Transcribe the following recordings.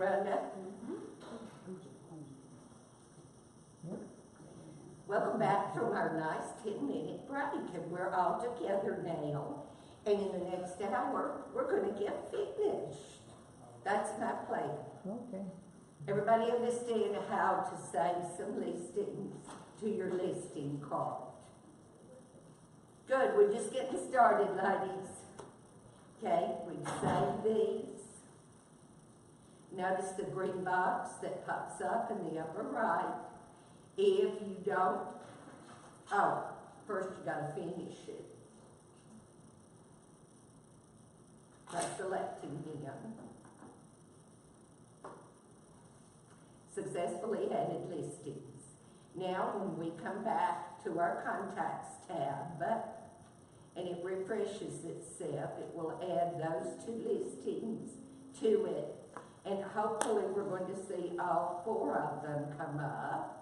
Rhonda? Welcome back from our nice 10-minute break, and we're all together now. And in the next hour, we're going to get finished. That's my plan. Okay. Everybody understand how to save some listings to your listing card? Good, we're just getting started, ladies. Okay, we save these. Notice the green box that pops up in the upper right. If you don't, first you gotta finish it by selecting him. Successfully added listings. Now when we come back to our contacts tab and it refreshes itself, it will add those 2 listings to it, and hopefully we're going to see all 4 of them come up.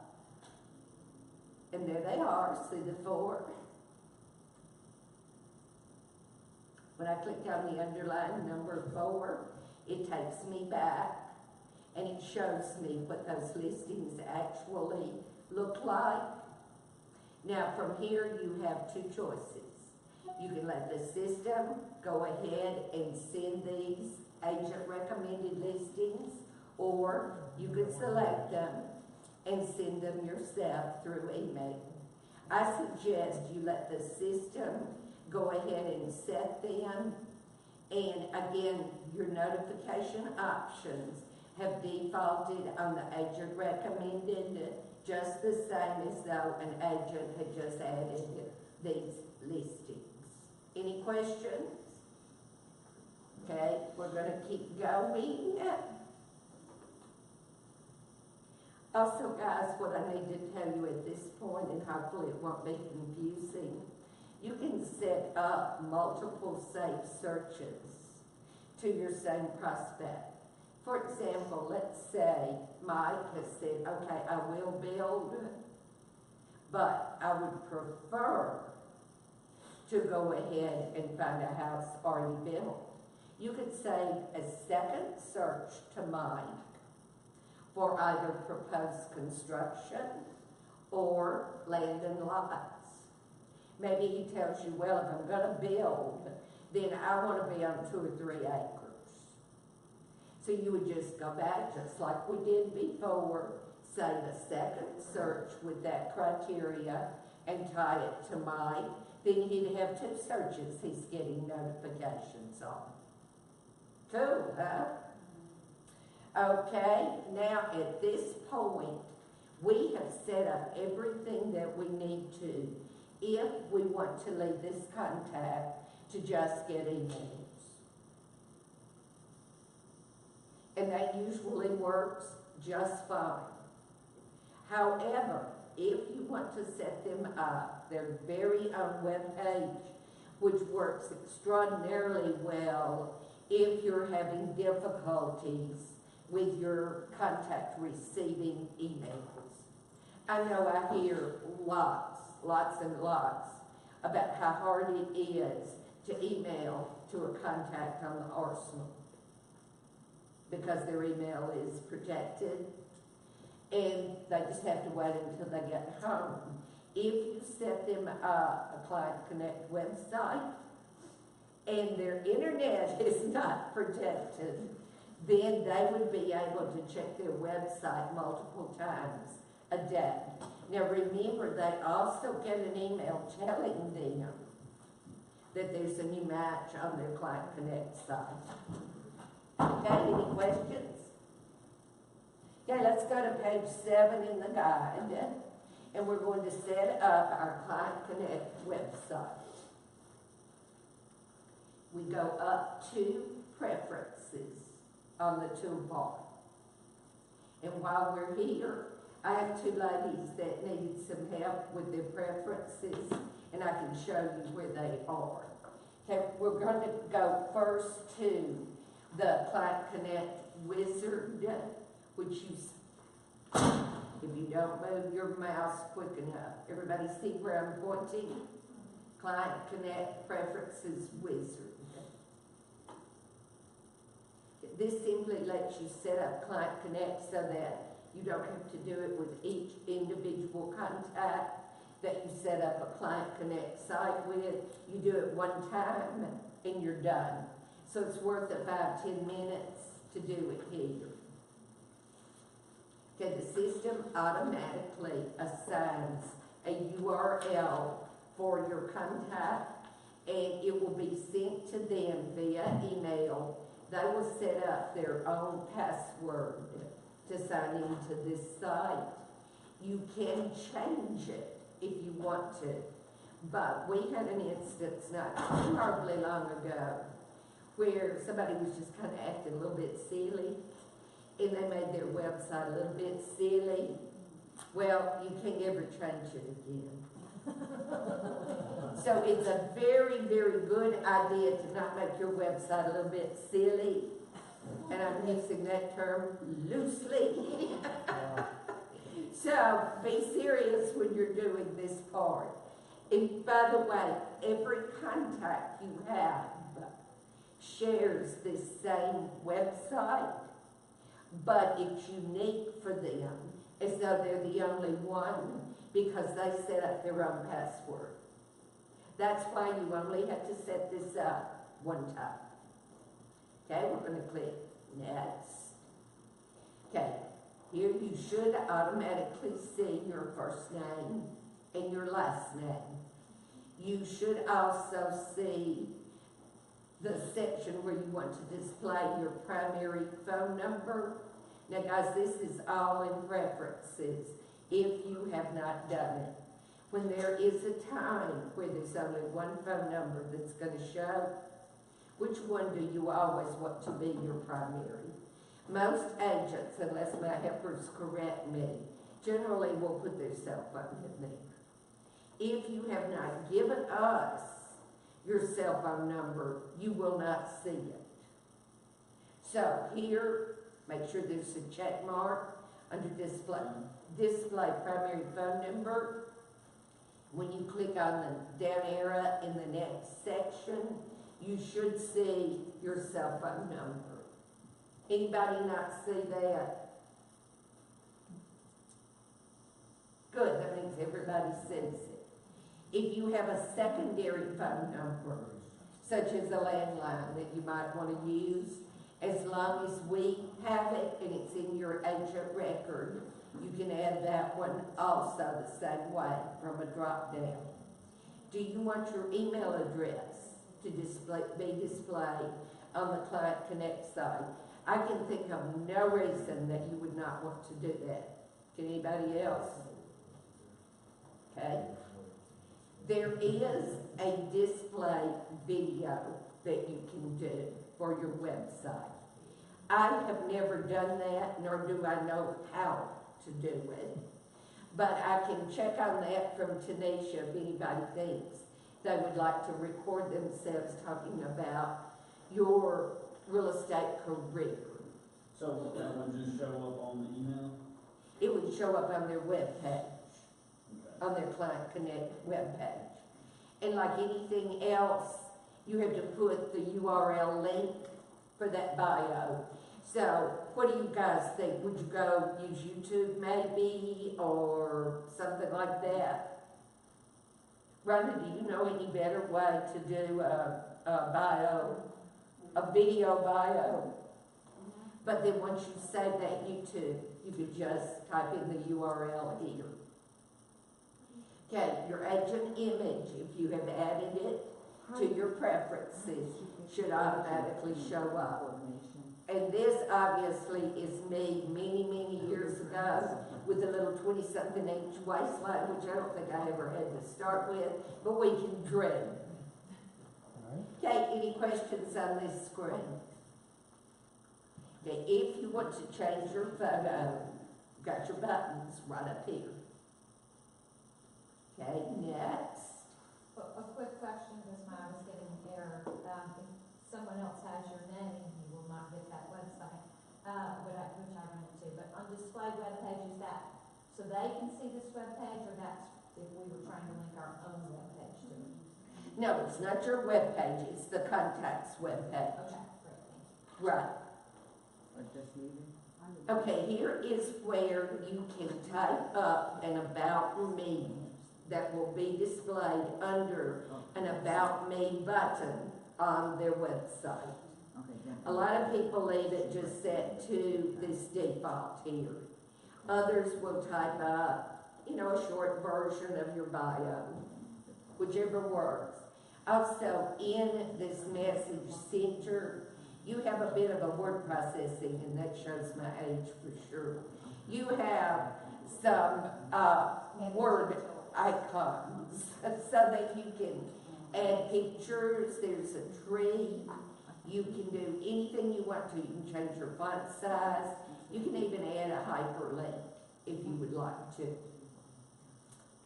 And there they are, see the 4? When I click on the underlined number 4, it takes me back and it shows me what those listings actually look like. Now from here you have 2 choices. You can let the system go ahead and send these agent recommended listings, or you can select them and send them yourself through email. I suggest you let the system go ahead and set them, and again, your notification options have defaulted on the agent recommended, just the same as though an agent had just added these listings. Any questions? Okay, we're going to keep going. Also, guys, what I need to tell you at this point, and hopefully it won't be confusing, you can set up multiple safe searches to your same prospect. For example, let's say Mike has said, okay, I will build, but I would prefer to go ahead and find a house already built. You could save a second search to Mike for either proposed construction or land and lots. Maybe he tells you, well, if I'm going to build, then I want to be on 2 or 3 acres. So you would just go back, just like we did before, save a second search with that criteria and tie it to Mike. Then he'd have 2 searches he's getting notifications on. Cool, huh? Okay, now at this point, we have set up everything that we need to if we want to leave this contact to just get emails. And that usually works just fine. However, if you want to set them up, their very own webpage, which works extraordinarily well if you're having difficulties with your contact receiving emails. I know I hear lots and lots about how hard it is to email to a contact on the arsenal because their email is protected and they just have to wait until they get home. If you set them up a Client Connect website and their internet is not protected, then they would be able to check their website multiple times a day. Now remember, they also get an email telling them that there's a new match on their Client Connect site. Okay, any questions? Okay, let's go to page 7 in the guide, and we're going to set up our Client Connect website. We go up to Preferences on the toolbar. And while we're here, I have 2 ladies that needed some help with their preferences, and I can show you where they are. Okay, we're going to go first to the Client Connect wizard, which you, if you don't move your mouse quick enough, everybody see where I'm pointing? Client Connect Preferences wizard. this simply lets you set up Client Connect so that you don't have to do it with each individual contact that you set up a Client Connect site with. You do it one time and you're done. So it's worth the 5-10 minutes to do it here. Okay, the system automatically assigns a URL for your contact, and it will be sent to them via email. They will set up their own password to sign into this site. You can change it if you want to, but we had an instance not too horribly long ago where somebody was just kind of acting a little bit silly, and they made their website a little bit silly. Well, you can't ever change it again. So it's a very, very good idea to not make your website a little bit silly. And I'm using that term loosely. So be serious when you're doing this part. And by the way, every contact you have shares this same website, but it's unique for them as though they're the only one because they set up their own password. That's why you only have to set this up one time. Okay, we're going to click next. Okay, here you should automatically see your first name and your last name. You should also see the section where you want to display your primary phone number. Now guys, this is all in preferences if you have not done it. When there is a time where there's only one phone number that's going to show, which one do you always want to be your primary? Most agents, unless my helpers correct me, generally will put their cell phone in there. If you have not given us your cell phone number, you will not see it. So here, make sure there's a check mark under display primary phone number. When you click on the down arrow in the next section, you should see your cell phone number. Anybody not see that? Good, that means everybody sees it. If you have a secondary phone number, such as a landline that you might want to use, as long as we have it and it's in your agent record, you can add that one also the same way from a drop down. Do you want your email address to be displayed on the Client Connect site? I can think of no reason that you would not want to do that. Can anybody else? Okay. There is a display video that you can do for your website. I have never done that, nor do I know how to do it. But I can check on that from Tanisha if anybody thinks they would like to record themselves talking about your real estate career. So that would just show up on the email? It would show up on their web page, Okay. on their Client Connect web page. And like anything else, you have to put the URL link for that bio. So what do you guys think? Would you go use YouTube maybe or something like that? Rhonda, do you know any better way to do a bio, a video bio? But then once you save that YouTube, you could just type in the URL here. Okay, your agent image, if you have added it to your preferences, should automatically show up. And this obviously is me many, many years ago with a little 20-something inch waistline, which I don't think I ever had to start with, but we can dream. Okay, any questions on this screen? Okay, if you want to change your photo, you've got your buttons right up here. Okay, next. A quick question, because I was getting an error. If someone else has your name, you will not get that website, which I run into. But on display web page, is that so they can see this web page, or that's if we were trying to link our own web page to it? No, it's not your web page, it's the contacts web page. Okay, great. Right. or just leave it? Okay, here is where you can type up an About Me that will be displayed under an About Me button on their website. Okay, then. A lot of people leave it just set to this default here. Others will type up, a short version of your bio, whichever works. Also, in this message center, you have a bit of a word processing, and that shows my age for sure. You have some word icons so that you can add pictures. There's a tree. You can do anything you want to. You can change your font size. You can even add a hyperlink if you would like to.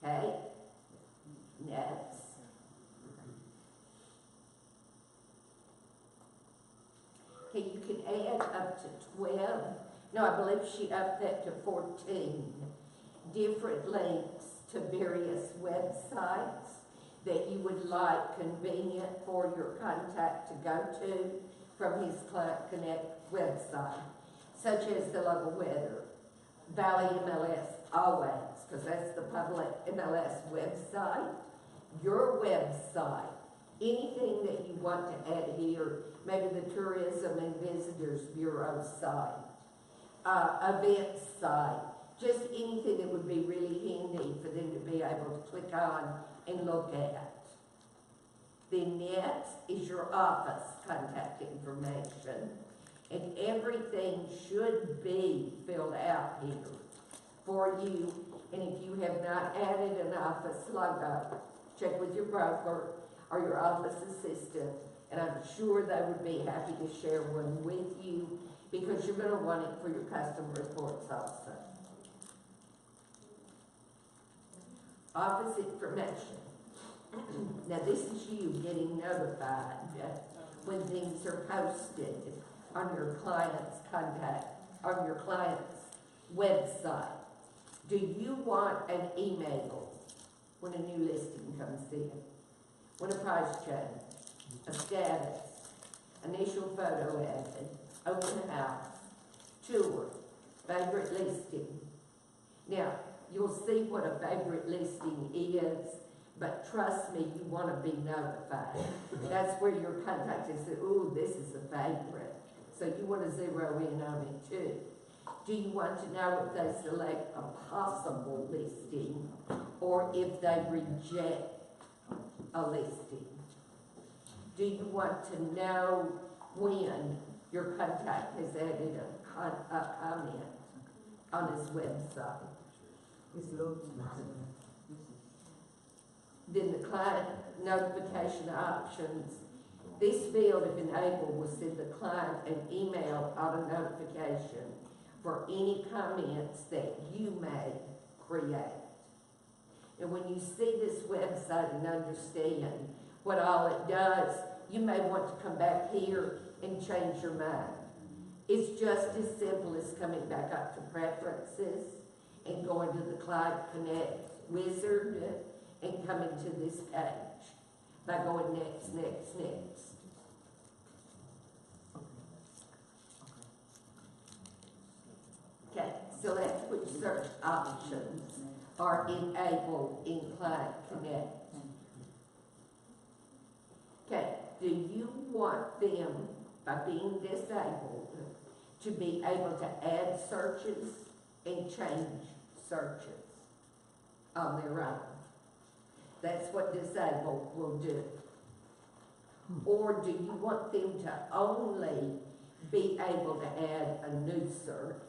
Okay? Next. Okay, you can add up to 12. No, I believe she upped that to 14 different links to various websites that you would like convenient for your contact to go to from his Client Connect website, such as the local weather, Valley MLS, always, because that's the public MLS website, your website, anything that you want to add here, maybe the Tourism and Visitors Bureau site, event site, just anything that would be really handy for them to be able to click on and look at. Then next is your office contact information, and everything should be filled out here for you. And if you have not added an office logo, check with your broker or your office assistant, and I'm sure they would be happy to share one with you, because you're going to want it for your custom reports also. Office information. Now this is you getting notified when things are posted on your client's contact, on your client's website. Do you want an email when a new listing comes in? When a price change, a status, initial photo added, open house, tour, favorite listing. Now, you'll see what a favorite listing is, but trust me, you want to be notified. That's where your contact is, ooh, this is a favorite. So you want to zero in on it too. Do you want to know if they select a possible listing or if they reject a listing? Do you want to know when your contact has added a comment on his website? Then the client notification options. This field, if enabled, will send the client an email auto notification for any comments that you may create. And when you see this website and understand what all it does, you may want to come back here and change your mind. It's just as simple as coming back up to preferences and going to the Client Connect wizard and coming to this page by going next, next, next. Okay, select which search options are enabled in Client Connect. Okay, do you want them, by being disabled, to be able to add searches and change searches on their own? That's what disabled will do. Or do you want them to only be able to add a new search?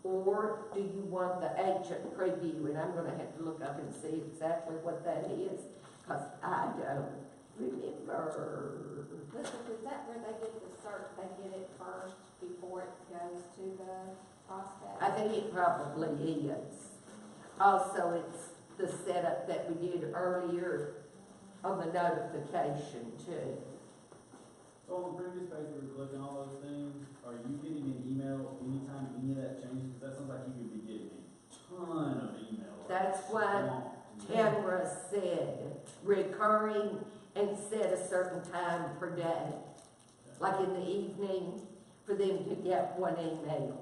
Or do you want the agent preview? And I'm going to have to look up and see exactly what that is, because I don't remember. Is that where they get the search, they get it first before it goes to the prospect? I think it probably is. Also, it's the setup that we did earlier on the notification too. So on the previous page, we were clicking all those things. Are you getting an email anytime any of that changes? Because that sounds like you could be getting a ton of emails. That's why Tamara said recurring and set a certain time per day. like in the evening, for them to get one email.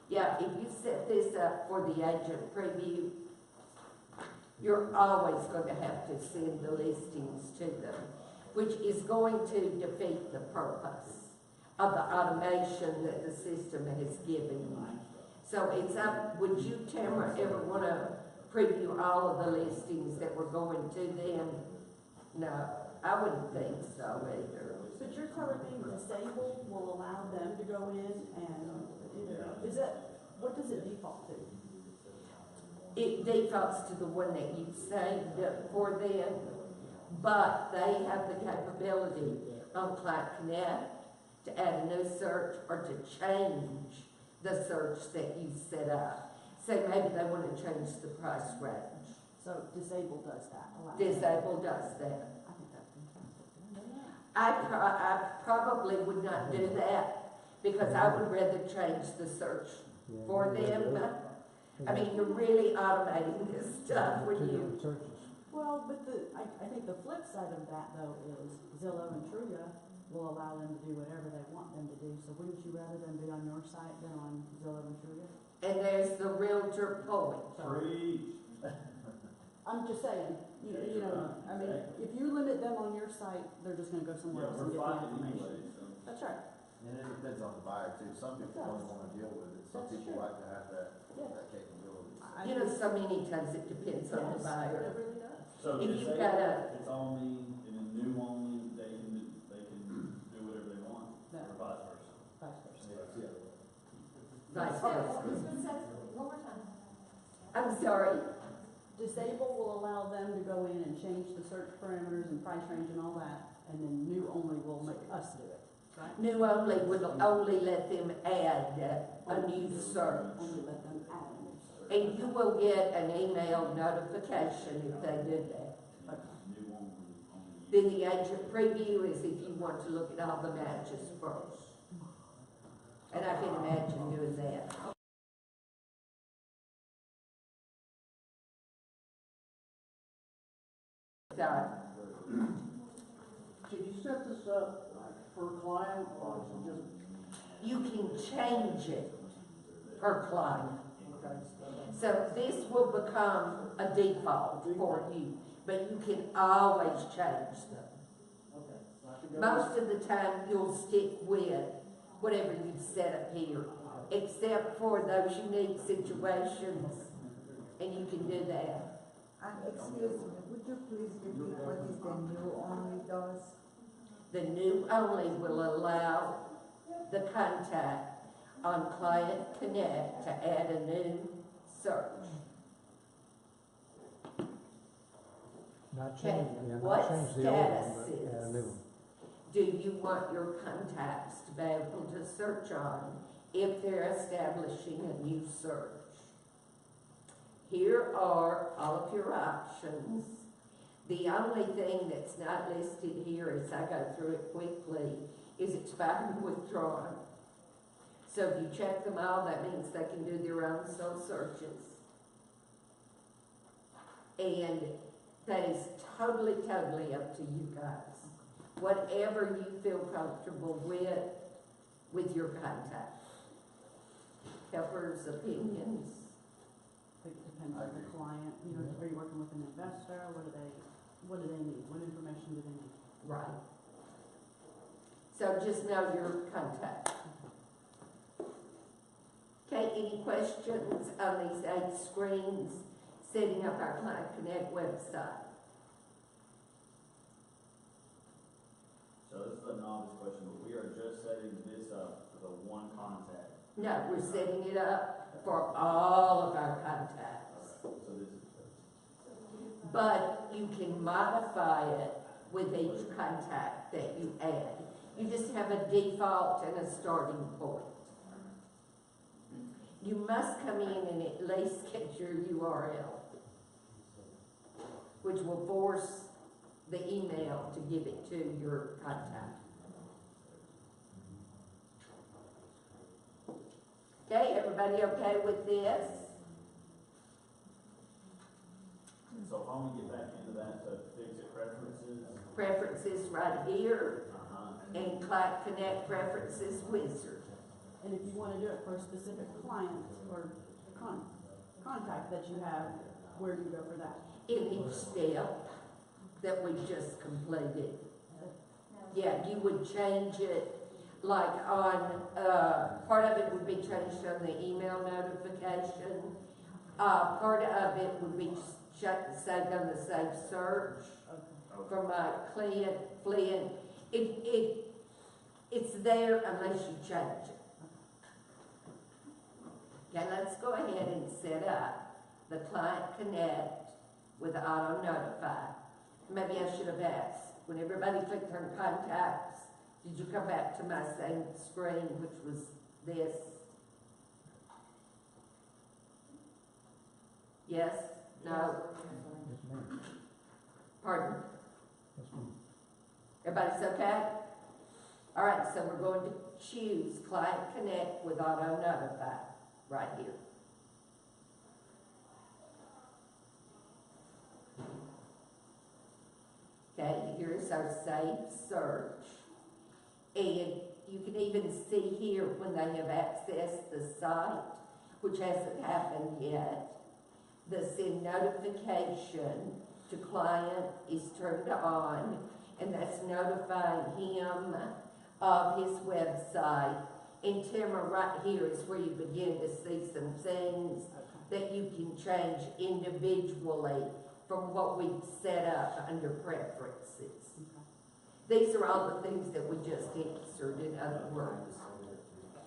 Yeah, if you set this up for the agent preview, you're always going to have to send the listings to them, which is going to defeat the purpose of the automation that the system has given you. So it's up, would you, Tamara, ever want to preview all of the listings that we're going to them? No, I wouldn't think so either. But you're telling me disabled will allow them to go in and, is that, what does it default to? It defaults to the one that you saved for them, but they have the capability on Client Connect to add a new search or to change the search that you set up. So maybe they want to change the price range. So disabled does that, allow. Disabled does that. I think that's fantastic. I probably would not do that because I would rather change the search for them. I mean, you're really automating this stuff when you. Well, but I think the flip side of that though is Zillow and Trulia will allow them to do whatever they want them to do. So wouldn't you rather them be on your site than on Zillow and Trulia? And there's the realtor point. Preach. I'm just saying, you know, I mean, if you limit them on your site, they're just gonna go somewhere Yeah, else and we're get the fighting information. anyway, so. That's right. And it depends on the buyer too. Some people don't wanna deal with it. Some That's people true. like to have that Yes. capability. You know, so many times it depends on the Yes, buyer. it really does. So If if you've they, got a- it's all me, and then new only, they can do whatever they want, No. or vice versa. Vice versa. Yeah. Vice So, versa. this one says, one more time. I'm sorry. Disabled will allow them to go in and change the search parameters and price range and all that, and then new only will make us do it, right? New only will only let them add a new search. Only let them add a new search. And you will get an email notification if they do that. New only. Then the agent preview is if you want to look at all the matches first. And I can imagine doing that. Sorry. Can you set this up like per client or is it just? You can change it per client. Okay. So this will become a default for you, but you can always change them. Okay. So I can go- Most of the time, you'll stick with whatever you've set up here, except for those unique situations, and you can do that. Excuse me, would you please repeat what is the new only does? The new only will allow the contact on Client Connect to add a new search. Not Okay, change, yeah, what not change the old one, status but add a is? new one. Do you want your contacts to be able to search on if they're establishing a new search? Here are all of your options. The only thing that's not listed here as I go through it quickly is expired and withdrawn. So if you check them all, that means they can do their own soul searches. And that is totally up to you guys. Whatever you feel comfortable with your contact. Helpers' opinions. I think it depends on the client, you know, are you working with an investor, what do they need, what information do they need? Right. So just know your contact. Okay, any questions on these 8 screens setting up our Client Connect website? So this is a novice question, but we are just setting this up for the one contact. No, we're setting it up for all of our contacts. So this is. But you can modify it with each contact that you add. You just have a default and a starting point. You must come in and at least get your URL, which will force the email to give it to your contact. Okay, everybody okay with this? so if I wanna get back into that to fix it preferences, Preferences right here, and Client Connect Preferences Wizard. And if you wanna do it for a specific client or contact that you have, where do you go for that? In each step that we just completed. Yeah, you would change it, like on, part of it would be changed on the email notification. Part of it would be saved on the Save Search for my client, Flynn. It's there unless you change it. Okay, let's go ahead and set up the Client Connect with Auto Notify. Maybe I should have asked, when everybody clicked on contacts, did you come back to my same screen, which was this? Yes? No? Yes, ma'am. Pardon? Yes, ma'am. Everybody's okay? All right, so we're going to choose Client Connect with Auto Notify right here. Okay, here's our Save Search. And you can even see here when they have accessed the site, which hasn't happened yet, the send notification to client is turned on, and that's notifying him of his website. And Tamara, right here is where you begin to see some things that you can change individually from what we set up under preferences. These are all the things that we just answered, in other words.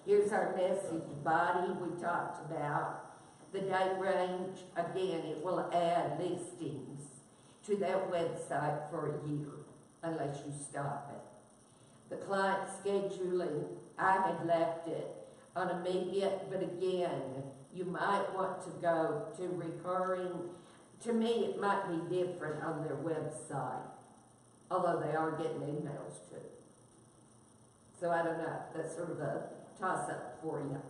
Here's our message body we talked about. The date range, again, it will add listings to that website for a year, unless you stop it. The client scheduling, I had left it on immediate, but again, you might want to go to recurring. To me, it might be different on their website, although they are getting emails too. So I don't know, that's sort of a toss-up for you.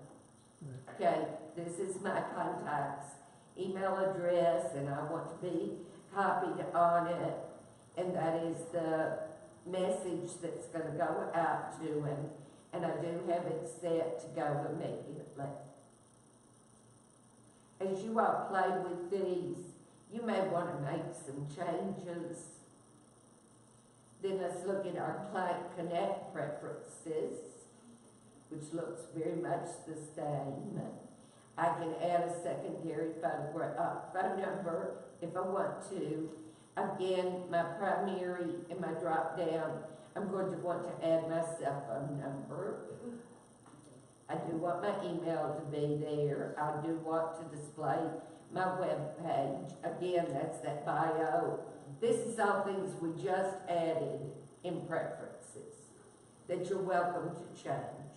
Okay, this is my contact's email address, and I want to be copied on it, and that is the message that's going to go out to him, and I do have it set to go immediately. As you all play with these, you may want to make some changes. Then let's look at our Client Connect preferences, which looks very much the same. I can add a secondary phone number if I want to. Again, my primary and my drop down, I'm going to want to add my cell phone number. I do want my email to be there. I do want to display my web page. Again, that's that bio. This is all things we just added in preferences that you're welcome to change.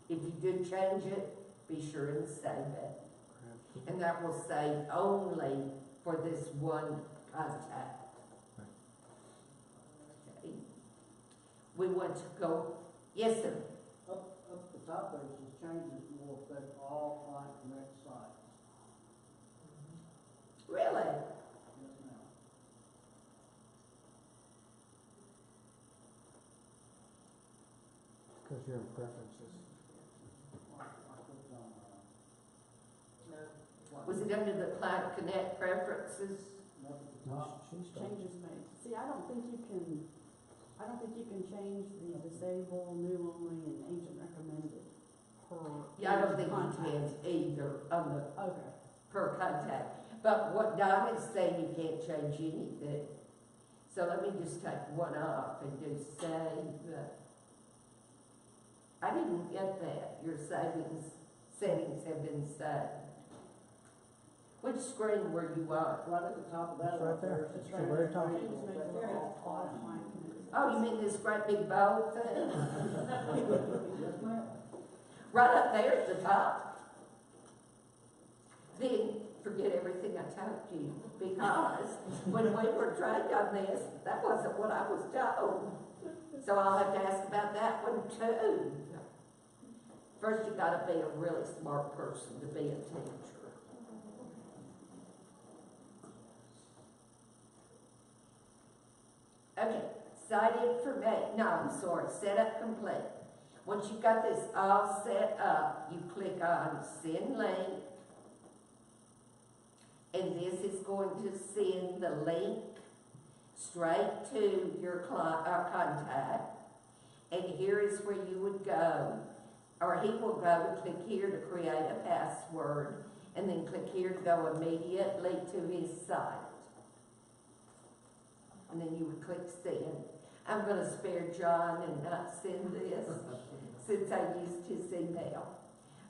If you do change it, be sure and save it. And that will save only for this one contact. Okay. We want to go, yes sir? Up the top there, it says changes will affect all Client Connect sites. Really? Yes, ma'am. Because you're in preferences. I clicked on, Was it under the Client Connect preferences? nothing. No, she's Changes made. See, I don't think you can change the disable, new only, and agent recommended per. Yeah, I don't think you contact. can either on the Okay. per contact. But what Don is saying, you can't change anything. So let me just take one off and do save. I didn't get that. Your settings have been saved. Which screen were you on? Right at the top of that. It's right there. It's It's the very top. changes will affect all Client Connect. Oh, you mean this great big bold thing? Yes, ma'am. Right up there at the top? Then forget everything I told you, because when we were trained on this, that wasn't what I was told. So I'll have to ask about that one too. First, you gotta be a really smart person to be a teacher. site information, no, I'm sorry, setup complete. Once you've got this all set up, you click on send link. And this is going to send the link straight to your contact. And here is where you would go, or he will go to click here to create a password, and then click here to go immediately to his site. And then you would click send. I'm gonna spare John and not send this, since I used his email.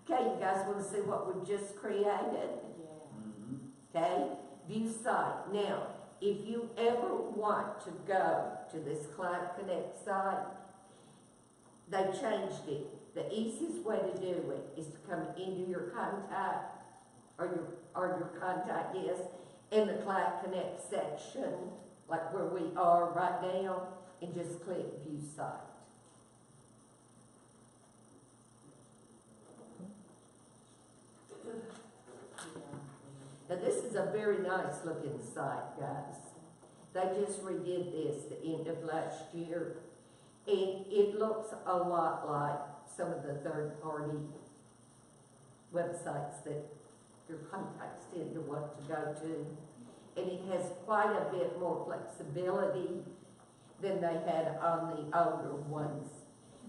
Okay, you guys wanna see what we've just created? Okay, view site. Now, if you ever want to go to this Client Connect site, they changed it. The easiest way to do it is to come into your contact, or your contact is in the Client Connect section, like where we are right now, and just click view site. Now this is a very nice looking site, guys. They just redid this the end of last year. And it looks a lot like some of the third-party websites that your contacts tend to want to go to. And it has quite a bit more flexibility than they had on the older ones.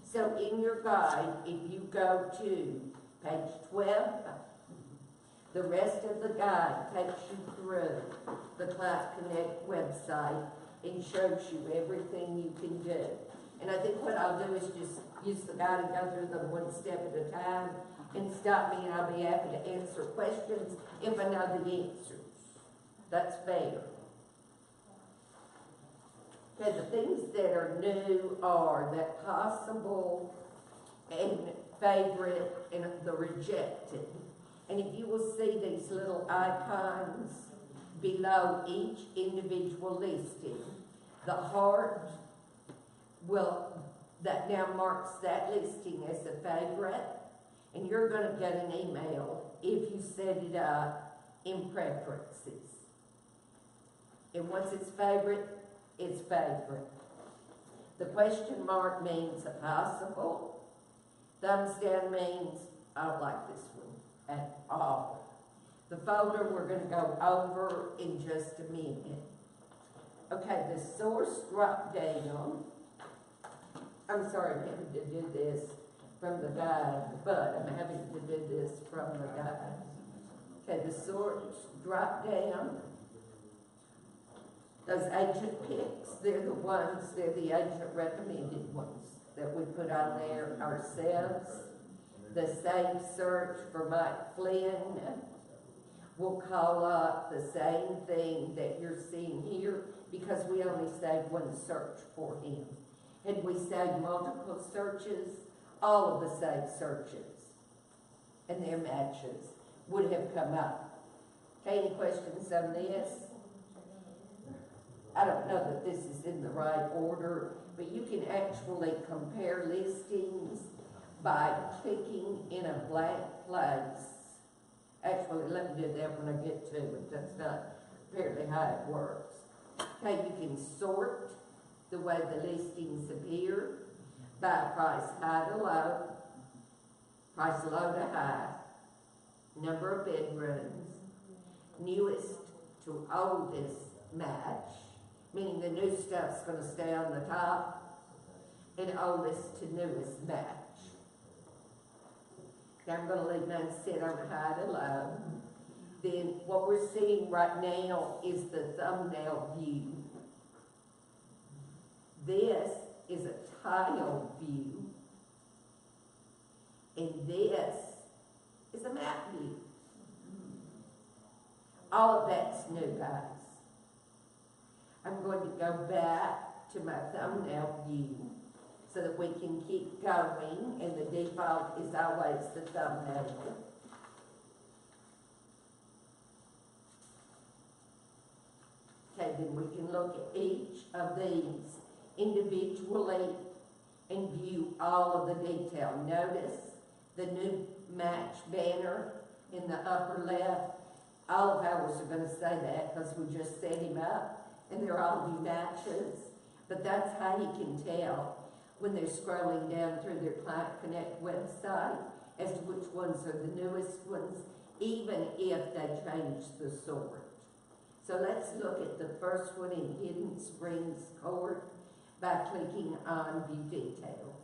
So in your guide, if you go to page 12, the rest of the guide takes you through the Client Connect website and shows you everything you can do. And I think what I'll do is just use the guide and go through them one step at a time, and stop me and I'll be happy to answer questions if I know the answers. That's fair. Okay, the things that are new are that possible and favorite and the rejected. And if you will see these little icons below each individual listing, the heart that now marks that listing as a favorite, and you're going to get an email if you set it up in preferences. And once it's favorite, it's favorite. The question mark means a possible. Thumbs down means I don't like this one at all. The folder we're going to go over in just a minute. Okay, the source drop down. I'm sorry, I'm having to do this from the guide, but I'm having to do this from the guide. Okay, the source drop down. Those agent picks, they're the agent recommended ones that we put on there ourselves. The same search for Mike Flynn will call up the same thing that you're seeing here, because we only saved one search for him. Had we saved multiple searches, all of the saved searches and their matches would have come up. Okay, any questions on this? I don't know that this is in the right order, but you can actually compare listings by clicking in a blank place. Actually, let me do that when I get to it. That's not apparently how it works. Okay, you can sort the way the listings appear by price high to low, price low to high, number of bedrooms, newest to oldest match, meaning the new stuff's going to stay on the top, and oldest to newest match. Okay, I'm going to leave mine set on high to low. Then what we're seeing right now is the thumbnail view. This is a tile view, and this is a map view. All of that's new, guys. I'm going to go back to my thumbnail view so that we can keep going, and the default is always the thumbnail. Okay, then we can look at each of these individually and view all of the detail. Notice the new match banner in the upper left. All of ours are going to say that because we just set him up and they're all new matches. But that's how you can tell when they're scrolling down through their Client Connect website as to which ones are the newest ones, even if they change the sort. So let's look at the first one in Hidden Springs Court by clicking on View Details.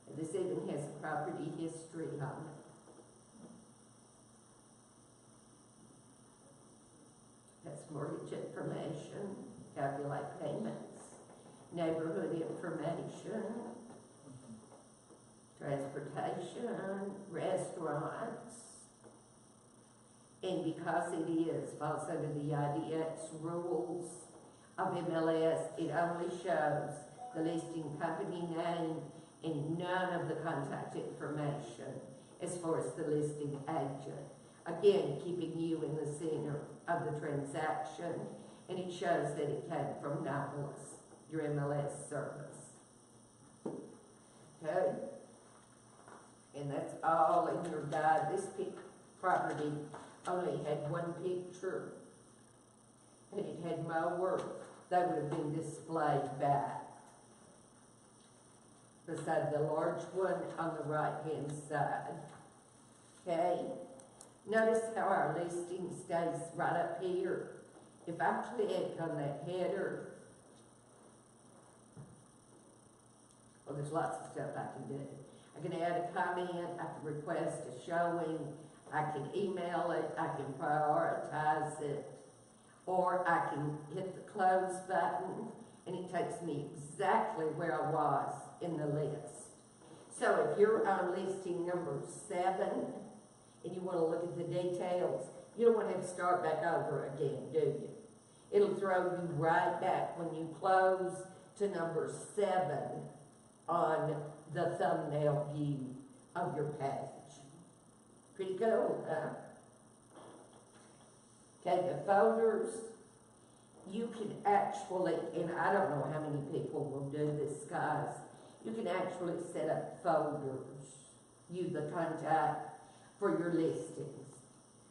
And this even has a property history on it. That's mortgage information, calculate payments, neighborhood information, transportation, restaurants. And because it falls under the IDX rules of MLS, it only shows the listing company name and none of the contact information as far as the listing agent. Again, keeping you in the center of the transaction, and it shows that it came from Nautilus, your MLS service. Okay? And that's all in your guide. This property only had one picture, and it had more. They would have been displayed back beside the large one on the right-hand side. Okay? Notice how our listing stays right up here. If I click on that header, well, there's lots of stuff I can do. I can add a comment, I can request a showing, I can email it, I can prioritize it, or I can hit the close button, and it takes me exactly where I was in the list. So if you're on listing number 7, and you want to look at the details, you don't want to have to start back over again, do you? It'll throw you right back when you close to number 7 on the thumbnail view of your page. Pretty cool, huh? Okay, the folders, you can actually, and I don't know how many people will do this, guys, you can actually set up folders, use the contact for your listings.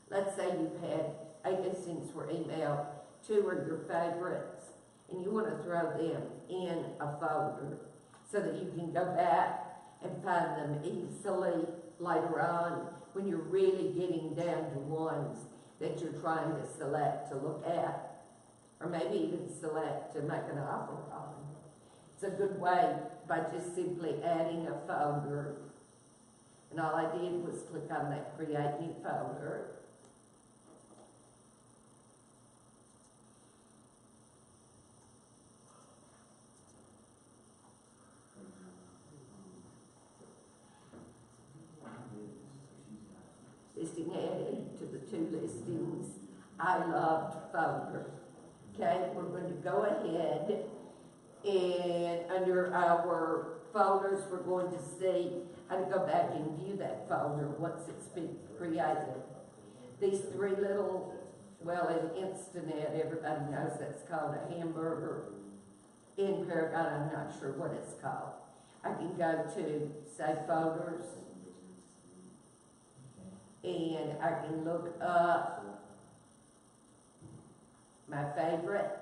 Let's say you've had 8 listings were emailed, 2 are your favorites, and you want to throw them in a folder so that you can go back and find them easily later on when you're really getting down to ones that you're trying to select to look at, or maybe even select to make an offer on. It's a good way by just simply adding a folder. And all I did was click on that Create New Folder. Listing added to the 2 listings I loved folder. Okay, we're going to go ahead and under our folders, we're going to see how to go back and view that folder once it's been created. These 3 little, well, in Instanet, everybody knows that's called a hamburger. In Paragon, I'm not sure what it's called. I can go to Save Folders, and I can look up my favorite,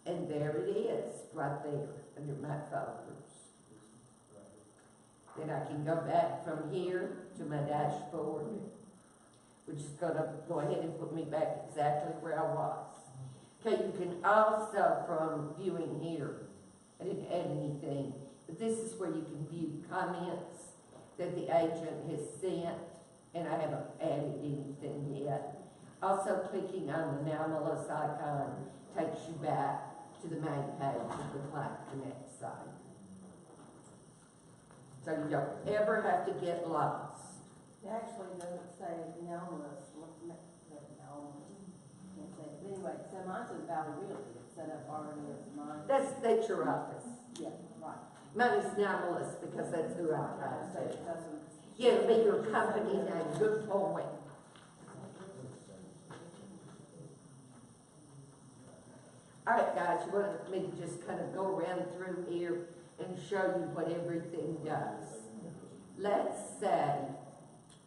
and there it is, right there, under my folders. Then I can go back from here to my dashboard, which is going to go ahead and put me back exactly where I was. Okay, you can also, from viewing here, I didn't add anything, but this is where you can view comments that the agent has sent, and I haven't added anything yet. Also, clicking on the Nautilus icon takes you back to the main page of the Client Connect site. So you don't ever have to get lost. It actually doesn't say Nautilus, can't say it. But anyway, so mine says Valley Realty, it's set up already as mine. That's your office. Yeah, right. Mine is Nautilus because that's who I tried So to. it doesn't. Yeah, it'll be your company name, good point. All right, guys, you want me to just kind of go around through here and show you what everything does. Let's say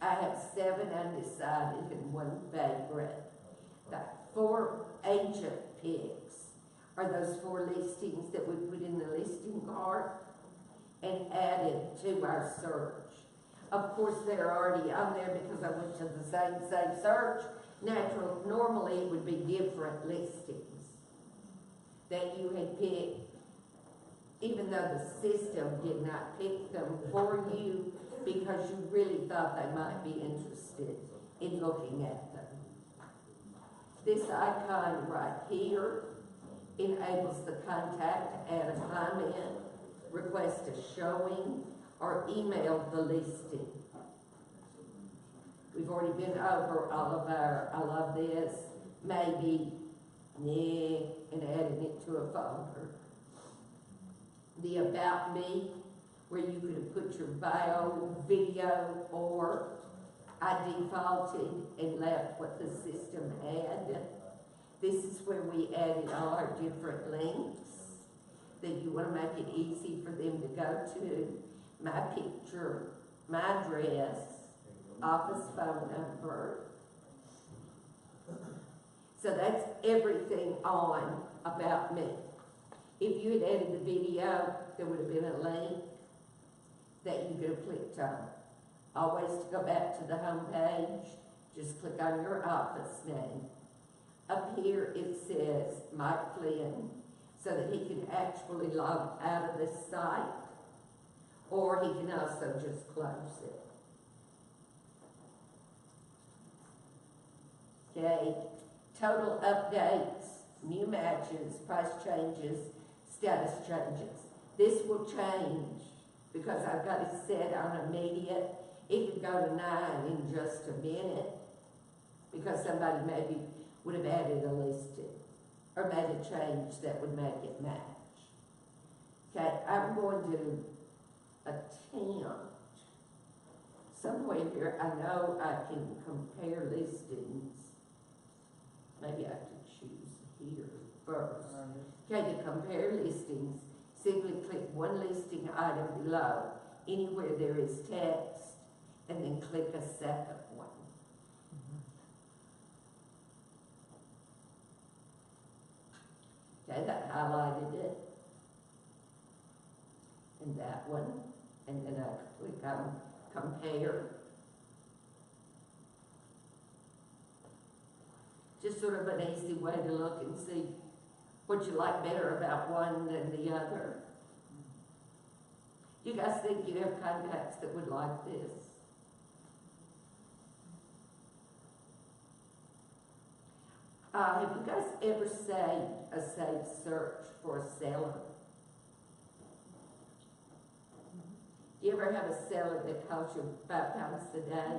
I have 7 undecided and 1 vagrant. The 4 agent picks are those 4 listings that we put in the listing card and added to our search. Of course, they're already on there because I went to the same search. Normally it would be different listings that you had picked, even though the system did not pick them for you because you really thought they might be interested in looking at them. This icon right here enables the contact to add a comment, request a showing, or email the listing. We've already been over all of our, I love this, maybe, and adding it to a folder. The About Me, where you could have put your bio, video, or I defaulted and left what the system had. This is where we added all our different links that you want to make it easy for them to go to. My picture, my address, office phone number. So that's everything on About Me. If you had added the video, there would have been a link that you could have clicked on. Always to go back to the home page, just click on your office name. Up here it says Mike Flynn, so that he can actually log out of this site, or he can also just close it. Okay, total updates, new matches, price changes, status changes. This will change because I've got it set on immediate. It could go to 9 in just a minute because somebody maybe would have added a listing or made a change that would make it match. Okay, I'm going to attempt somewhere here. I know I can compare listings. Maybe I could choose here first. Okay, to compare listings, simply click one listing item below, anywhere there is text, and then click a second one. Okay, that highlighted it. And that one. And then I click on compare. Just sort of an easy way to look and see what you like better about one than the other. You guys think you have contacts that would like this? Have you guys ever saved a saved search for a seller? Do you ever have a seller that calls you 5 times a day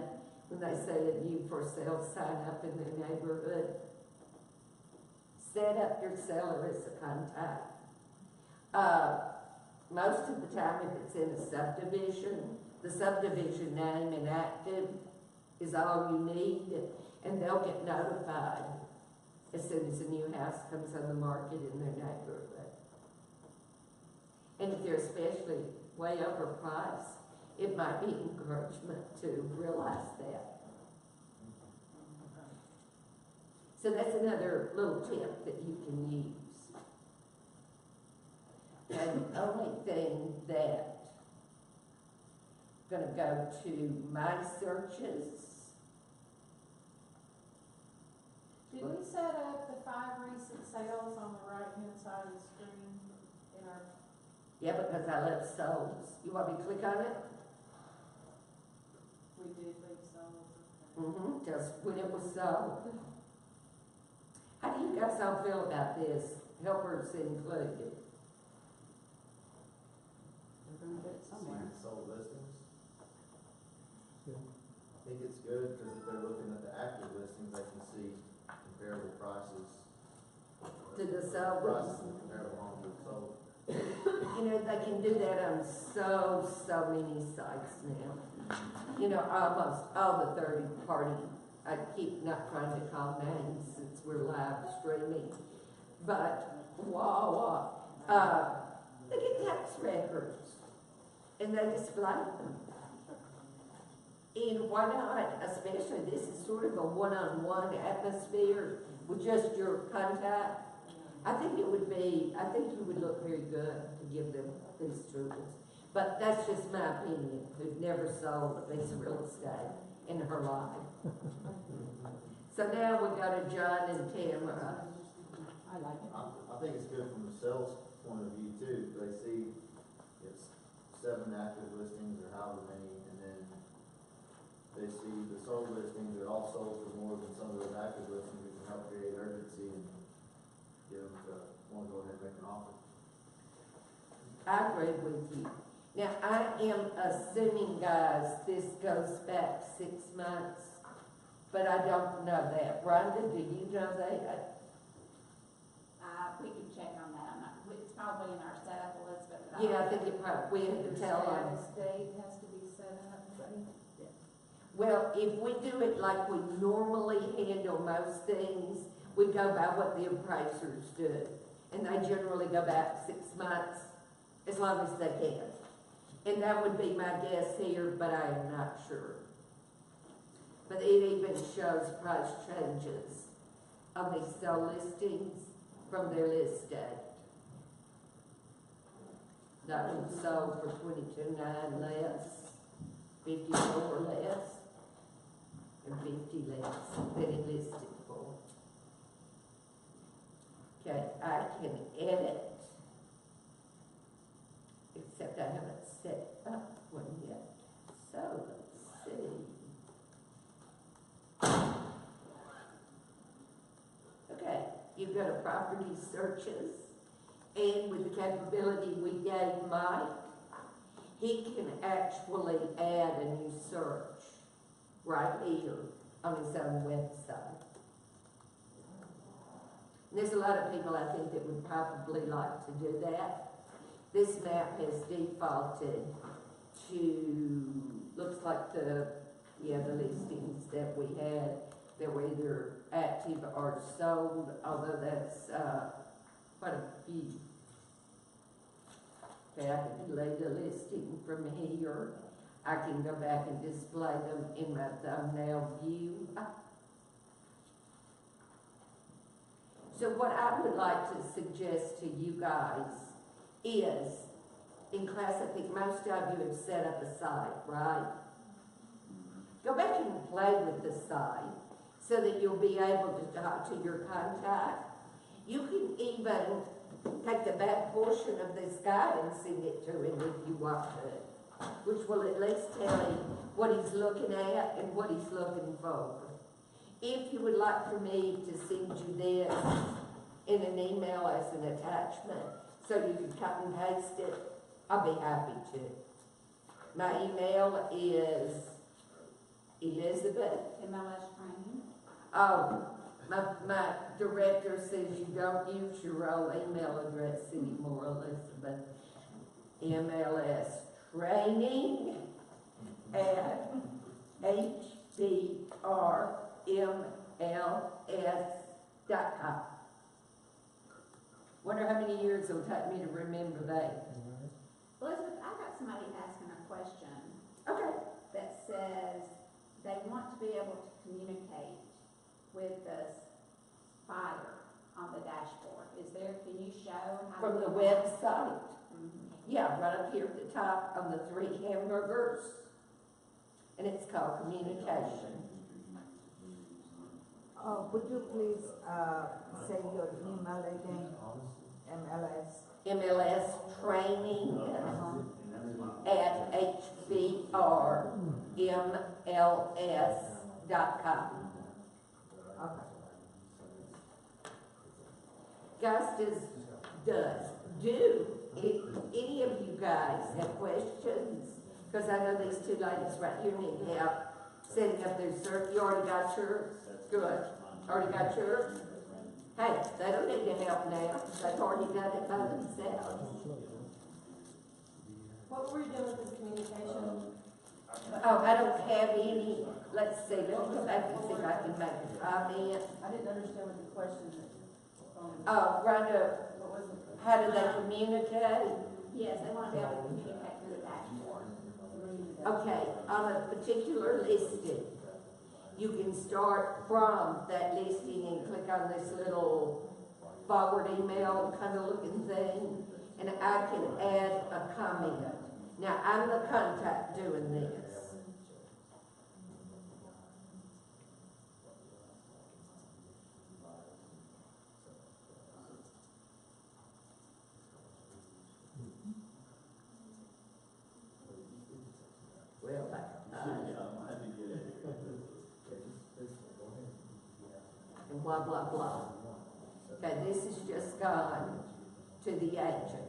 when they say a new for sale sign up in their neighborhood? Set up your seller as a contact. Most of the time, if it's in a subdivision, the subdivision name and active is all you need, and they'll get notified as soon as a new house comes on the market in their neighborhood. And if they're especially way overpriced, it might be encouragement to realize that. So that's another little tip that you can use. And the only thing that I'm going to go to my searches. Did we set up the 5 recent sales on the right-hand side of the screen in our? Yeah, because I left solds. You want me to click on it? We did leave some. Just when it was sold. How do you guys all feel about this? Helpers included. They're gonna get it somewhere. See sold listings. Yeah. I think it's good because if they're looking at the active listings, they can see comparable prices. To the sold Prices ones. and comparable homes with sold. You know, they can do that on so many sites now. You know, almost all the third party. I keep not trying to call names since we're live streaming. But, they get tax records and they display them. And why not, especially this is sort of a one-on-one atmosphere with just your contact. I think you would look very good to give them these tools. But that's just my opinion, who's never sold a piece of real estate in her life. So now we've got a John and Tamara. I like it. I think it's good from the sales point of view too. They see it's 7 active listings or however many, and then they see the sold listings are all sold for more than some of those active listings. We can help create urgency and get them to want to go ahead and make an offer. I agree with you. Now, I am assuming, guys, this goes back 6 months, but I don't know that. Rhonda, do you know that? We can check on that, I'm not, it's probably in our setup, Elizabeth, but Yeah, I think it probably, we have to tell them. Date has to be set up, maybe. Well, if we do it like we normally handle most things, we go by what the appraisers do. And they generally go back 6 months, as long as they can. And that would be my guess here, but I am not sure. But it even shows price changes on these sale listings from their list date. That one sold for $22,900 less, 54 less, and 50 less than it listed for. Okay, I can edit, except I haven't set up one yet. So let's see. Okay, you've got a property searches, and with the capability we gave Mike, he can actually add a new search right here on his own website. And there's a lot of people I think that would probably like to do that. This map has defaulted to, looks like the listings that we had that were either active or sold, although that's quite a few. Okay, I can delete a listing from here. I can go back and display them in my thumbnail view. So what I would like to suggest to you guys is, in class, I think most of you have set up a site, right? Go back and play with the site so that you'll be able to talk to your contact. You can even take the back portion of this guide and send it to him if you want to, which will at least tell him what he's looking at and what he's looking for. If you would like for me to send you this in an email as an attachment so you can cut and paste it, I'll be happy to. My email is Elizabeth. MLS training. Oh, my director says you don't use your old email address anymore, Elizabeth. MLS training at HBRMLS.com. Wonder how many years it'll take me to remember that. Elizabeth, I got somebody asking a question Okay. that says they want to be able to communicate with the fire on the dashboard. Can you show how? From to the do that? website. Mhm. Yeah, right up here at the top on the 3 hamburgers. And it's called communication. Would you please, say your email again? MLS. MLS training at HBRMLS.com. Okay. Guys, do any of you guys have questions? Because I know these two ladies right here need help setting up their search. You already got yours? Good. Already got yours? Hey, they don't need to help now. They've already done it by themselves. What were you doing with this communication? Oh, I don't have any. Let's see, let me go back and see if I can make a comment. I didn't understand what the question is. Oh, Rhonda, What was it? how do they communicate? Yes, they want to be able to communicate through the dashboard. Through the Okay, on a particular listing, you can start from that listing and click on this little forward email kind of looking thing, and I can add a comment. Now, I'm the contact doing this. Well, I had to get it. and blah, blah, blah. Okay, this is just gone to the agent.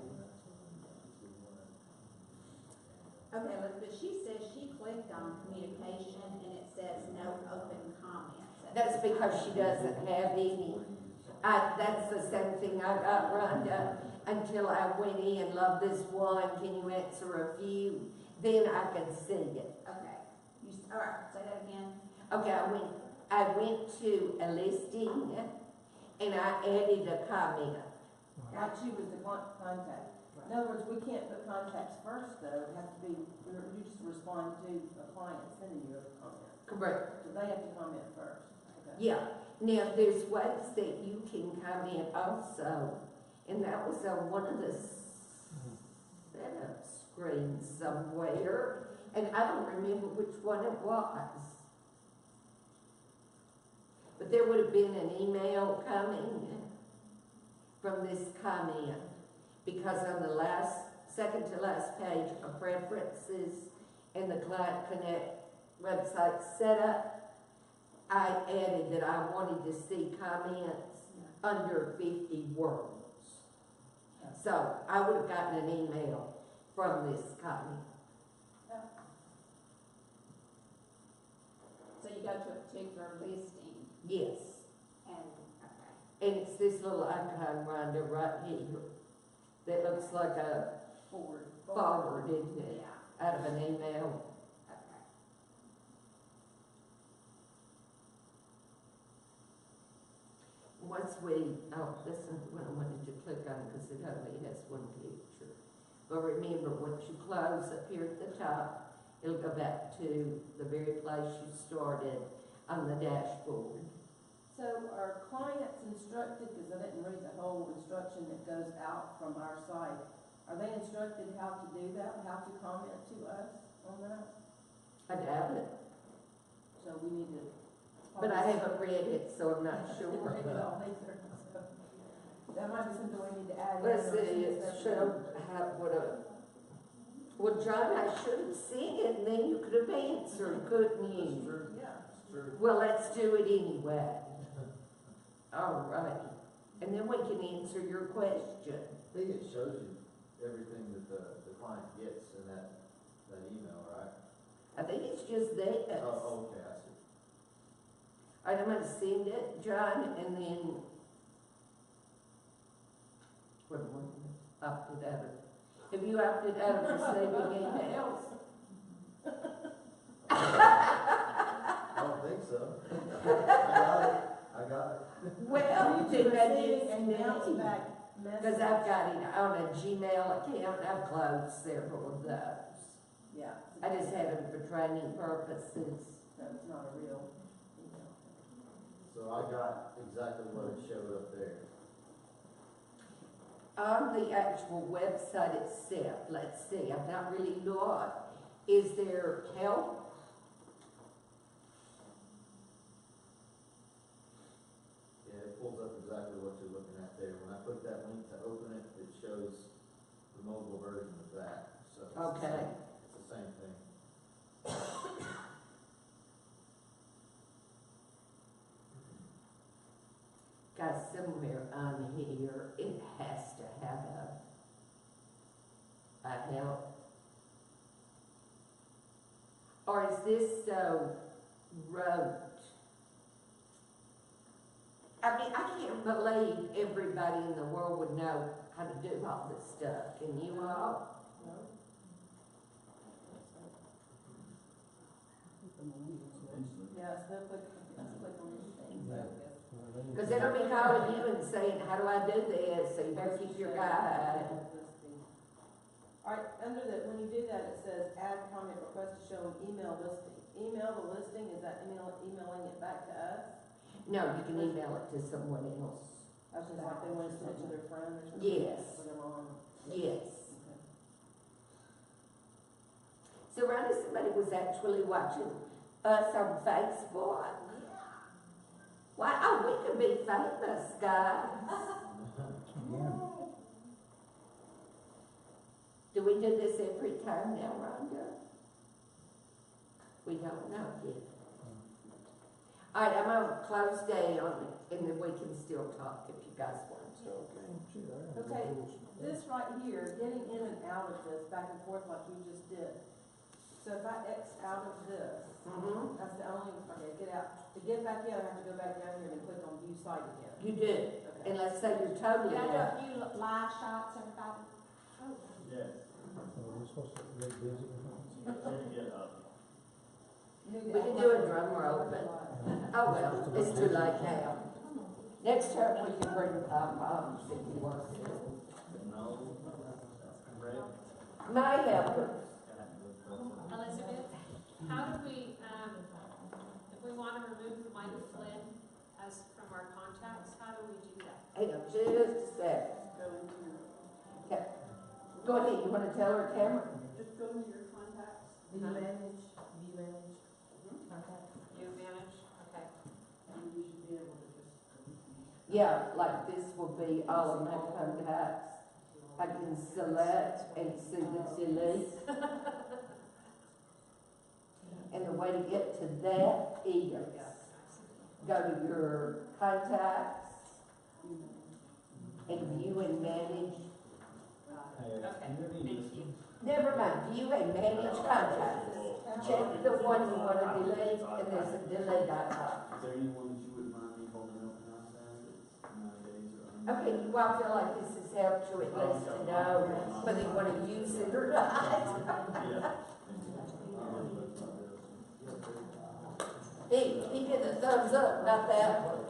Okay, but she says she clicked on communication and it says no open comments. That's because she doesn't have any. That's the same thing I got, Rhonda, until I went in, love this one, can you answer a few? Then I can see it. Okay, all right, say that again. Okay, I went to a listing and I added a comment. Like she was the contact. In other words, we can't put contacts first though, it has to be, you just respond to a client sending you a comment. Correct. So they have to comment first. Okay. Yeah. Now, there's ways that you can comment also, and that was on one of the setup screens somewhere, and I don't remember which one it was. But there would have been an email coming from this comment, because on the second to last page of preferences in the Client Connect website setup, I added that I wanted to see comments under 50 words. So I would have gotten an email from this comment. So you go to a particular listing Yes. and, okay. And it's this little icon, Rhonda, right here, that looks like a forward, isn't it? Yeah, Out of an email. okay. Once we, this is what I wanted to click on because it only has one picture. But remember, once you close up here at the top, it'll go back to the very place you started on the dashboard. So are clients instructed, because I didn't read the whole instruction that goes out from our site, are they instructed how to do that, how to comment to us on that? I doubt it, So we need to. but I haven't read it, so I'm not sure. Read it all either, so that might be something we need to add. in Let's or see, it something. showed how, well, John, I should have seen it, and then you could have answered, couldn't you? Yeah. True. Well, let's do it anyway. All right, and then we can answer your question. I think it shows you everything that the client gets in that email, right? I think it's just this. Oh, okay, I see. I'm gonna send it, John, and then what do we opted out of? Have you opted out of receiving emails? I don't think so. I got it. Well, You then can that receive gets and bounce me. back Because messages. I've got it on a Gmail account, I've closed several of those. Yeah. I just have them for training purposes. No, it's not a real email. So I got exactly what it showed up there. On the actual website itself, let's see, I've not really looked. Is there help? Yeah, it pulls up exactly what you're looking at there. When I put that link to open it, it shows the mobile version of that. So it's the Okay. same- It's the same thing. Guys, somewhere on here, it has to have a help. Or is this so rote? I mean, I can't believe everybody in the world would know how to do all this stuff. Can you all? Yeah, so let's click on these things, I guess. Because it'll be calling you and saying, how do I do this? So you better keep your guy. Are Alright, under the, when you do that, it says add comment request to show an email listing. Email the listing, is that emailing it back to us? No, you can email it to someone else. I was just like, they want to send it to their friend or something? Yes. For their mom. Yes. So Ronnie, somebody was actually watching us on Facebook. Why, oh, we could be famous, guys. Yeah. Do we do this every time now, Rhonda? We don't know yet. All right, I'm on a close down, and then we can still talk if you guys want to. Okay, this right here, getting in and out of this, back and forth like you just did. So if I X out of this, Mm-hmm. that's the only, okay, get out. To get back in, I have to go back down here and click on view site again. You do, Okay. and let's say you're totally Can I do out. a few live shots, everybody? Yes. We're supposed to get busy or something? Get up. You need to We act can like do a you're drum roll, live. but, oh well, it's too late now. Next time we can bring moms if you want to. No, that's correct. My helpers. Elizabeth, how do we, if we want to remove Mike Flynn as from our contacts, how do we do that? Hang on just a second. Go into your, Okay. Go ahead, you want to tell her, Cameron? just go into your contacts. View manage, contact. You manage, okay. And you should be able to just. Yeah, like this will be all of my contacts. I can select and see the delete. And the way to get to that is go to your contacts and view and manage. Thank you. Never mind, view and manage contacts. Check the one you want to delete and there's a delete icon. Is there anyone that you wouldn't mind me holding up and outside that's 9 days or? Okay, well, I feel like this has helped you at least to know whether you want to use it or not. Yeah. He did the thumbs up, not that one.